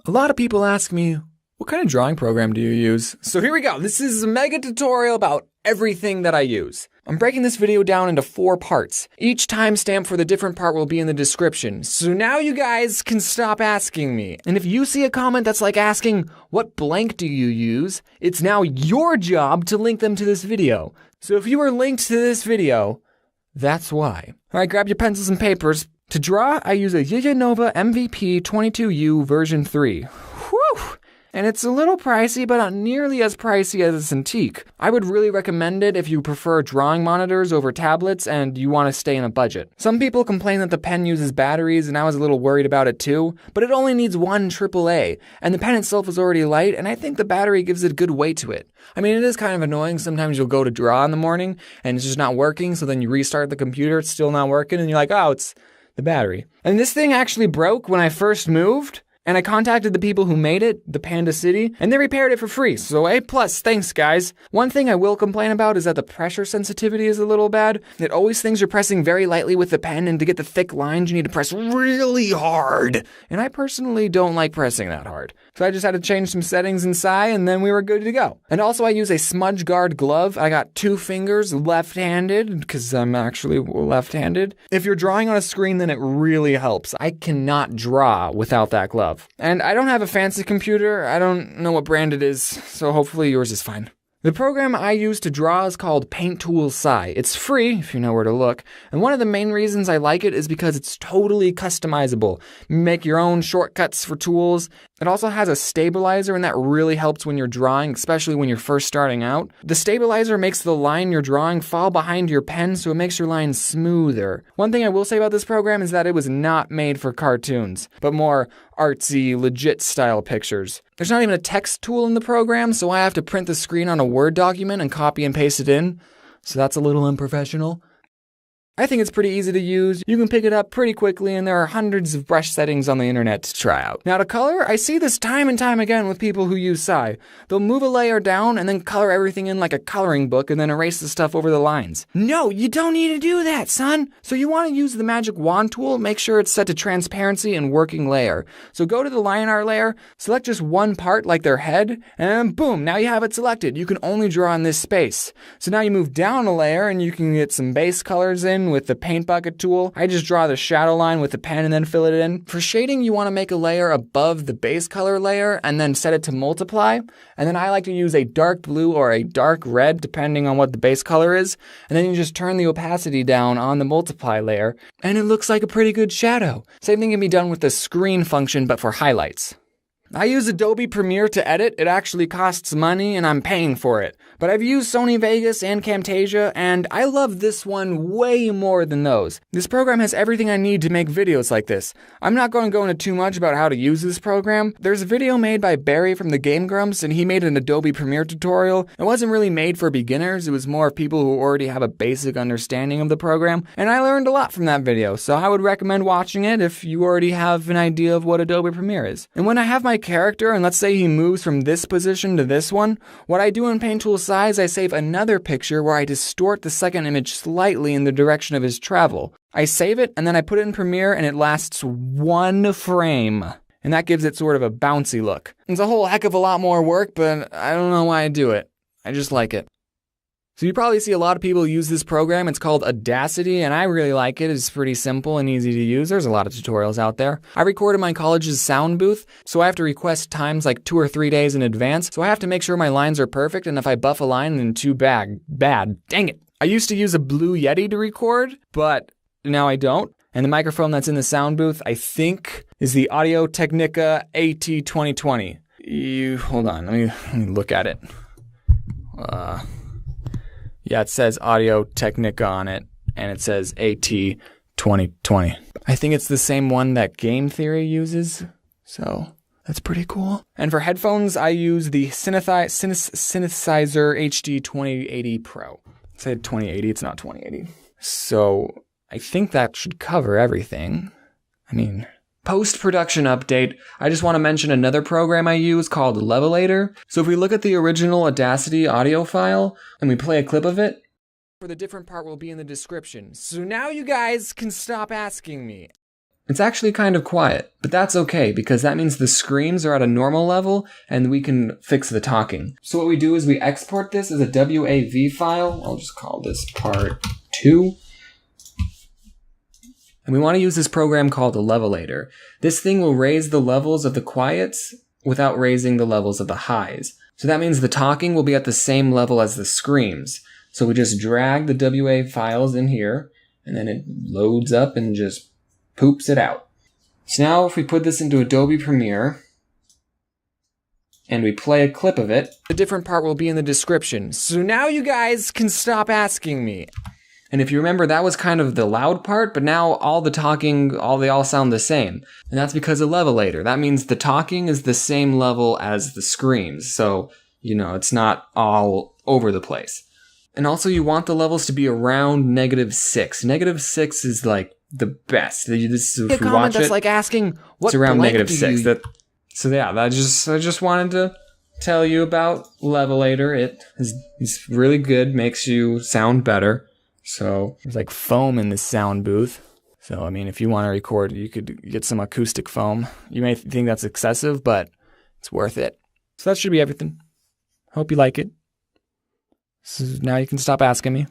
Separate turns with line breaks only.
A lot of people ask me, what kind of drawing program do you use? So here we go. This is a mega tutorial about everything that I use. I'm breaking this video down into 4 parts. Each timestamp for the different part will be in the description. So now you guys can stop asking me. And if you see a comment that's like asking, what blank do you use? It's now your job to link them to this video. So if you are linked to this video, that's why. All right, grab your pencils and papers. To draw, I use a Yiga Nova MVP 22U version 3. Whew! And it's a little pricey, but not nearly as pricey as a Cintiq. I would really recommend it if you prefer drawing monitors over tablets and you want to stay in a budget. Some people complain that the pen uses batteries, and I was a little worried about it too, but it only needs 1 AAA, and the pen itself is already light, and I think the battery gives it a good weight to it. I mean, it is kind of annoying. Sometimes you'll go to draw in the morning, and it's just not working, so then you restart the computer, it's still not working, and you're like, oh, it's the battery. And this thing actually broke when I first moved. And I contacted the people who made it, the Panda City, and they repaired it for free, so A+, thanks guys. One thing I will complain about is that the pressure sensitivity is a little bad. It always thinks you're pressing very lightly with the pen, and to get the thick lines you need to press really hard. And I personally don't like pressing that hard. So I just had to change some settings in Psi, and then we were good to go. And also I use a smudge guard glove. I got 2 fingers, left-handed, because I'm actually left-handed. If you're drawing on a screen, then it really helps. I cannot draw without that glove. And I don't have a fancy computer. I don't know what brand it is, so hopefully yours is fine. The program I use to draw is called Paint Tool Psi. It's free, if you know where to look, and one of the main reasons I like it is because it's totally customizable. You make your own shortcuts for tools. It also has a stabilizer, and that really helps when you're drawing, especially when you're first starting out. The stabilizer makes the line you're drawing fall behind your pen, so it makes your lines smoother. One thing I will say about this program is that it was not made for cartoons, but more artsy, legit style pictures. There's not even a text tool in the program, so I have to print the screen on a Word document and copy and paste it in. So that's a little unprofessional. I think it's pretty easy to use. You can pick it up pretty quickly, and there are hundreds of brush settings on the internet to try out. Now to color, I see this time and time again with people who use Psi. They'll move a layer down and then color everything in like a coloring book and then erase the stuff over the lines. No, you don't need to do that, son. So you want to use the magic wand tool, make sure it's set to transparency and working layer. So go to the line art layer, select just one part like their head, and boom, now you have it selected. You can only draw in this space. So now you move down a layer and you can get some base colors in with the paint bucket tool. I just draw the shadow line with the pen and then fill it in. For shading, you want to make a layer above the base color layer and then set it to multiply. And then I like to use a dark blue or a dark red, depending on what the base color is. And then you just turn the opacity down on the multiply layer, and it looks like a pretty good shadow. Same thing can be done with the screen function, but for highlights. I use Adobe Premiere to edit. It actually costs money and I'm paying for it. But I've used Sony Vegas and Camtasia, and I love this one way more than those. This program has everything I need to make videos like this. I'm not going to go into too much about how to use this program. There's a video made by Barry from the Game Grumps, and he made an Adobe Premiere tutorial. It wasn't really made for beginners. It was more of people who already have a basic understanding of the program, and I learned a lot from that video, so I would recommend watching it if you already have an idea of what Adobe Premiere is. And when I have my character, and let's say he moves from this position to this one, what I do in Paint Tool Psi is I save another picture where I distort the second image slightly in the direction of his travel. I save it, and then I put it in Premiere, and it lasts 1 frame. And that gives it sort of a bouncy look. It's a whole heck of a lot more work, but I don't know why I do it. I just like it. So you probably see a lot of people use this program. It's called Audacity, and I really like it. It's pretty simple and easy to use. There's a lot of tutorials out there. I record in my college's sound booth, so I have to request times like 2 or 3 days in advance. So I have to make sure my lines are perfect, and if I buff a line, then too bad. Dang it. I used to use a Blue Yeti to record, but now I don't. And the microphone that's in the sound booth, I think, is the Audio-Technica AT2020. Hold on, let me look at it. Yeah, it says Audio-Technica on it, and it says AT2020. I think it's the same one that Game Theory uses, so that's pretty cool. And for headphones, I use the Synthesizer HD 2080 Pro. It said 2080, it's not 2080. So I think that should cover everything. I mean, post-production update, I just want to mention another program I use called Levelator. So if we look at the original Audacity audio file and we play a clip of it, for the different part will be in the description. So now you guys can stop asking me. It's actually kind of quiet, but that's okay because that means the screams are at a normal level and we can fix the talking. So what we do is we export this as a WAV file. I'll just call this part 2. And we want to use this program called a levelator. This thing will raise the levels of the quiets without raising the levels of the highs. So that means the talking will be at the same level as the screams. So we just drag the WAV files in here, and then it loads up and just poops it out. So now if we put this into Adobe Premiere, and we play a clip of it, the different part will be in the description. So now you guys can stop asking me. And if you remember, that was kind of the loud part, but now all the talking, they all sound the same. And that's because of levelator. That means the talking is the same level as the screams. So, it's not all over the place. And also you want the levels to be around -6. -6 is like the best. This is, if you watch that's like asking, what it's around -6. I just wanted to tell you about levelator. It's really good, makes you sound better. So there's like foam in this sound booth. So, if you want to record, you could get some acoustic foam. You may think that's excessive, but it's worth it. So that should be everything. Hope you like it. So now you can stop asking me.